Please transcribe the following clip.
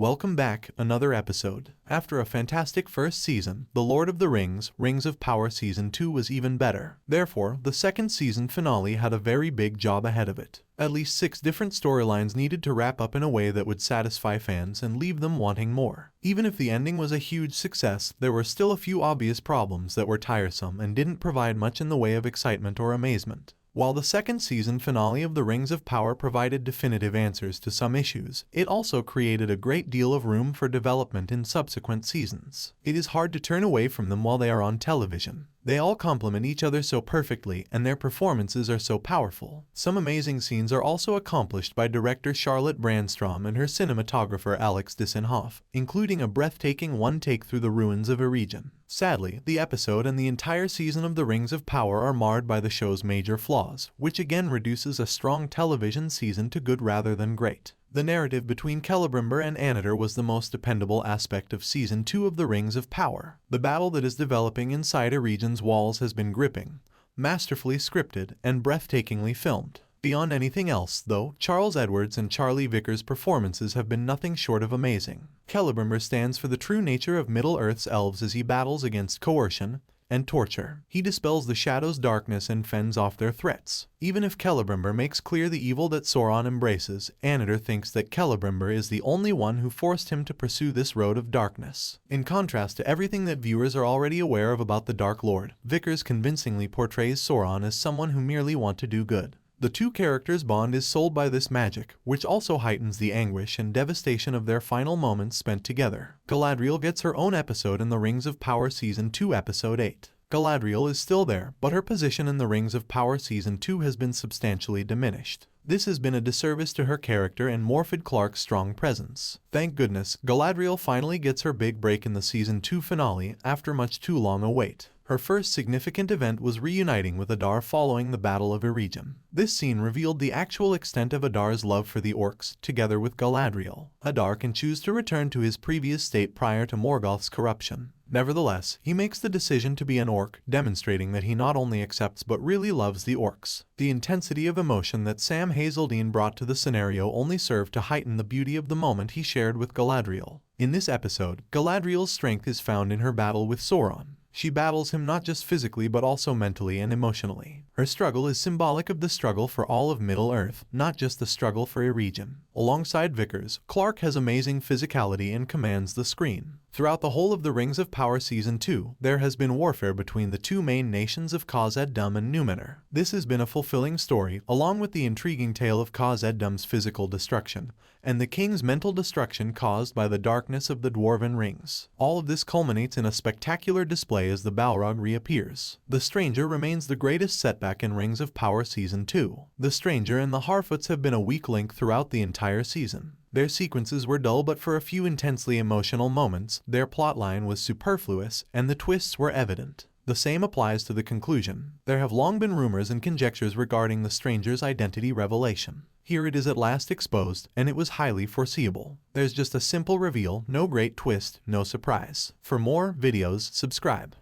Welcome back, another episode. After a fantastic first season, The Lord of the Rings, Rings of Power Season 2 was even better. Therefore, the second season finale had a very big job ahead of it. At least 6 different storylines needed to wrap up in a way that would satisfy fans and leave them wanting more. Even if the ending was a huge success, there were still a few obvious problems that were tiresome and didn't provide much in the way of excitement or amazement. While the second season finale of The Rings of Power provided definitive answers to some issues, it also created a great deal of room for development in subsequent seasons. It is hard to turn away from them while they are on television. They all complement each other so perfectly, and their performances are so powerful. Some amazing scenes are also accomplished by director Charlotte Brandstrom and her cinematographer Alex Dissenhoff, including a breathtaking one-take through the ruins of Eregion. Sadly, the episode and the entire season of The Rings of Power are marred by the show's major flaws, which again reduces a strong television season to good rather than great. The narrative between Celebrimbor and Annatar was the most dependable aspect of Season 2 of The Rings of Power. The battle that is developing inside Eregion's walls has been gripping, masterfully scripted, and breathtakingly filmed. Beyond anything else, though, Charles Edwards and Charlie Vickers' performances have been nothing short of amazing. Celebrimbor stands for the true nature of Middle-earth's elves as he battles against coercion and torture. He dispels the shadow's darkness and fends off their threats. Even if Celebrimbor makes clear the evil that Sauron embraces, Annatar thinks that Celebrimbor is the only one who forced him to pursue this road of darkness. In contrast to everything that viewers are already aware of about the Dark Lord, Vickers convincingly portrays Sauron as someone who merely wants to do good. The two characters' bond is sold by this magic, which also heightens the anguish and devastation of their final moments spent together. Galadriel gets her own episode in The Rings of Power Season 2 Episode 8. Galadriel is still there, but her position in The Rings of Power Season 2 has been substantially diminished. This has been a disservice to her character and Morfydd Clark's strong presence. Thank goodness, Galadriel finally gets her big break in the Season 2 finale after much too long a wait. Her first significant event was reuniting with Adar following the Battle of Eregion. This scene revealed the actual extent of Adar's love for the orcs, together with Galadriel. Adar can choose to return to his previous state prior to Morgoth's corruption. Nevertheless, he makes the decision to be an orc, demonstrating that he not only accepts but really loves the orcs. The intensity of emotion that Sam Hazeldine brought to the scenario only served to heighten the beauty of the moment he shared with Galadriel. In this episode, Galadriel's strength is found in her battle with Sauron. She battles him not just physically but also mentally and emotionally. Her struggle is symbolic of the struggle for all of Middle-earth, not just the struggle for Eregion. Alongside Vickers, Clark has amazing physicality and commands the screen. Throughout the whole of The Rings of Power Season 2, there has been warfare between the two main nations of Khaz-ed-Dûm and Númenor. This has been a fulfilling story, along with the intriguing tale of Khaz-ed-Dûm's physical destruction, and the king's mental destruction caused by the darkness of the Dwarven Rings. All of this culminates in a spectacular display as the Balrog reappears. The Stranger remains the greatest setback in Rings of Power Season 2. The Stranger and the Harfoots have been a weak link throughout the entire season. Their sequences were dull, but for a few intensely emotional moments, their plotline was superfluous and the twists were evident. The same applies to the conclusion. There have long been rumors and conjectures regarding the Stranger's identity revelation. Here it is at last exposed, and it was highly foreseeable. There's just a simple reveal, no great twist, no surprise. For more videos, subscribe.